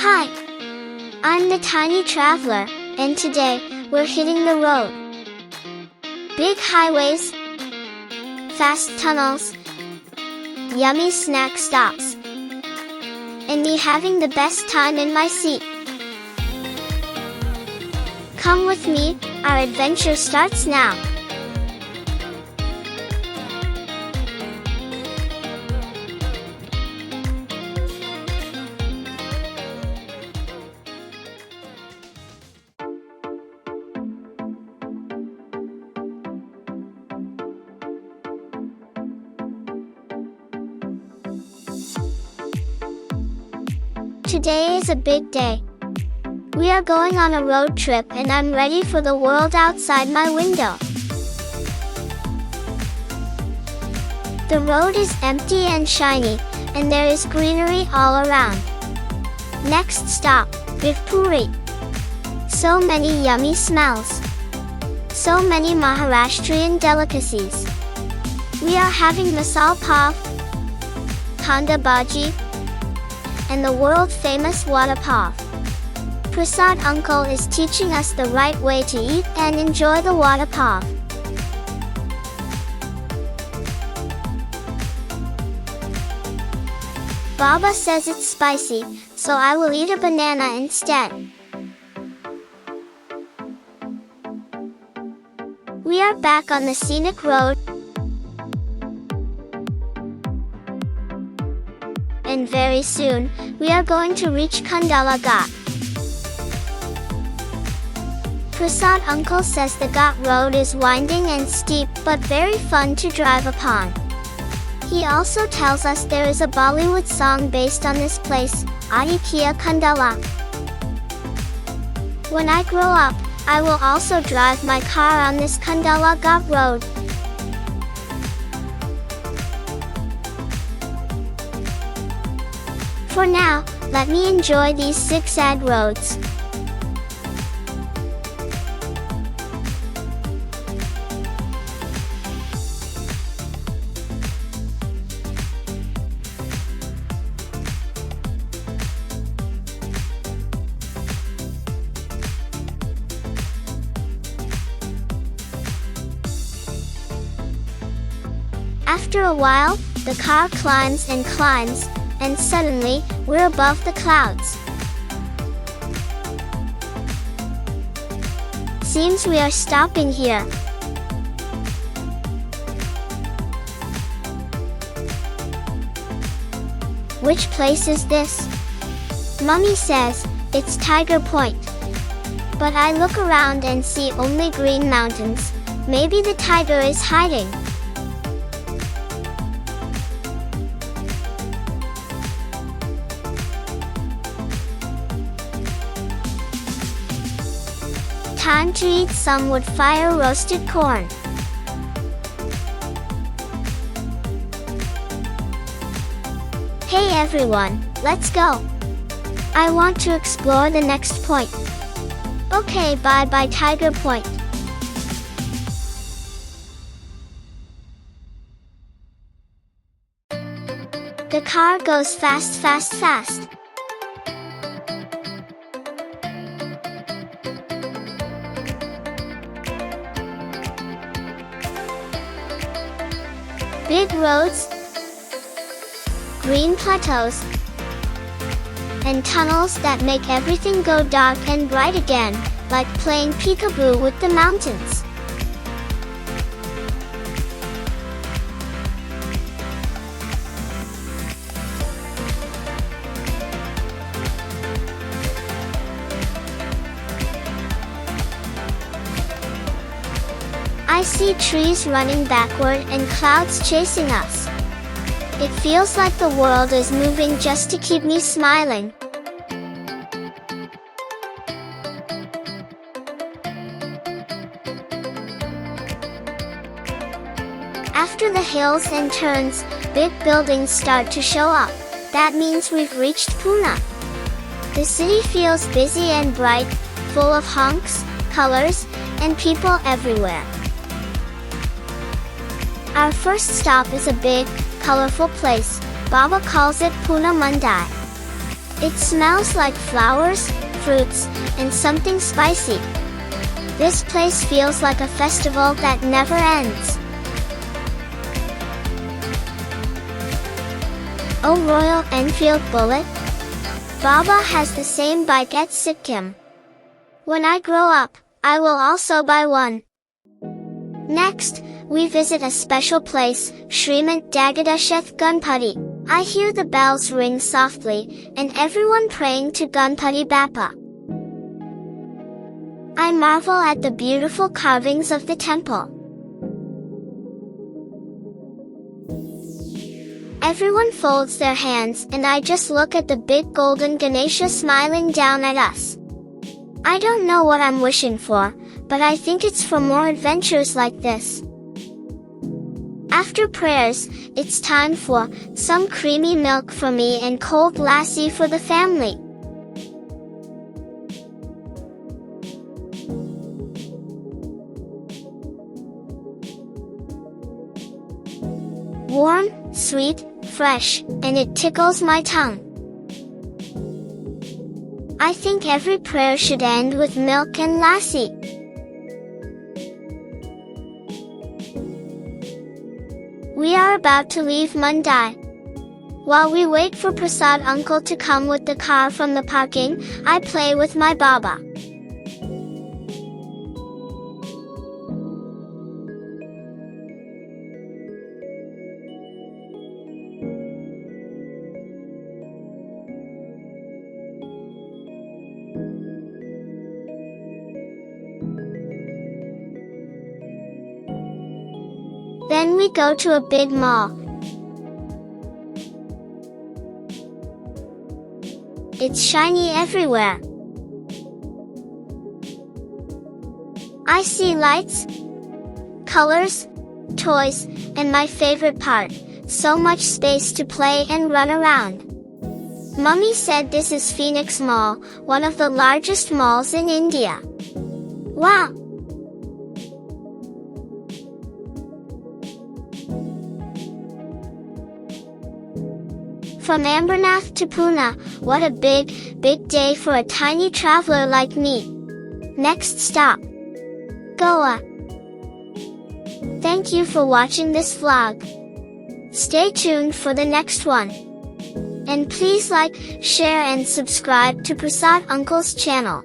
Hi, I'm the Tiny Traveler, and today, we're hitting the road. Big highways, fast tunnels, yummy snack stops, and me having the best time in my seat. Come with me, our adventure starts now. Today is a big day. We are going on a road trip and I'm ready for the world outside my window. The road is empty and shiny, and there is greenery all around. Next stop, Big Puri. So many yummy smells. So many Maharashtrian delicacies. We are having misal pav, kanda bhaji, and the world-famous vada pav. Prasad uncle is teaching us the right way to eat and enjoy the vada pav. Baba says it's spicy, so I will eat a banana instead. We are back on the scenic road, and very soon, we are going to reach Khandala Ghat. Prasad uncle says the Ghat road is winding and steep but very fun to drive upon. He also tells us there is a Bollywood song based on this place, Adikiya Khandala. When I grow up, I will also drive my car on this Khandala Ghat road. For now, let me enjoy these zigzag roads. After a while, the car climbs and climbs, and suddenly, we're above the clouds. Seems we are stopping here. Which place is this? Mummy says, it's Tiger Point. But I look around and see only green mountains. Maybe the tiger is hiding. Time to eat some wood fire roasted corn. Hey everyone, let's go. I want to explore the next point. Okay, bye bye Tiger Point. The car goes fast, fast, fast. Big roads, green plateaus, and tunnels that make everything go dark and bright again, like playing peekaboo with the mountains. I see trees running backward and clouds chasing us. It feels like the world is moving just to keep me smiling. After the hills and turns, big buildings start to show up. That means we've reached Pune. The city feels busy and bright, full of honks, colors, and people everywhere. Our first stop is a big, colorful place. Baba calls it Pune Mandai. It smells like flowers, fruits, and something spicy. This place feels like a festival that never ends. Oh, Royal Enfield Bullet? Baba has the same bike at Sikkim. When I grow up, I will also buy one. Next, we visit a special place, Srimant Dagdusheth Ganpati. I hear the bells ring softly, and everyone praying to Ganpati Bappa. I marvel at the beautiful carvings of the temple. Everyone folds their hands, and I just look at the big golden Ganesha smiling down at us. I don't know what I'm wishing for, but I think it's for more adventures like this. After prayers, it's time for some creamy milk for me and cold lassi for the family. Warm, sweet, fresh, and it tickles my tongue. I think every prayer should end with milk and lassi. We are about to leave Mundai. While we wait for Prasad uncle to come with the car from the parking, I play with my Baba. Then we go to a big mall. It's shiny everywhere. I see lights, colors, toys, and my favorite part, so much space to play and run around. Mummy said this is Phoenix Mall, one of the largest malls in India. Wow! From Ambarnath to Pune, what a big day for a tiny traveler like me. Next stop, Goa. Thank you for watching this vlog. Stay tuned for the next one. And please like, share and subscribe to Prasad Uncle's channel.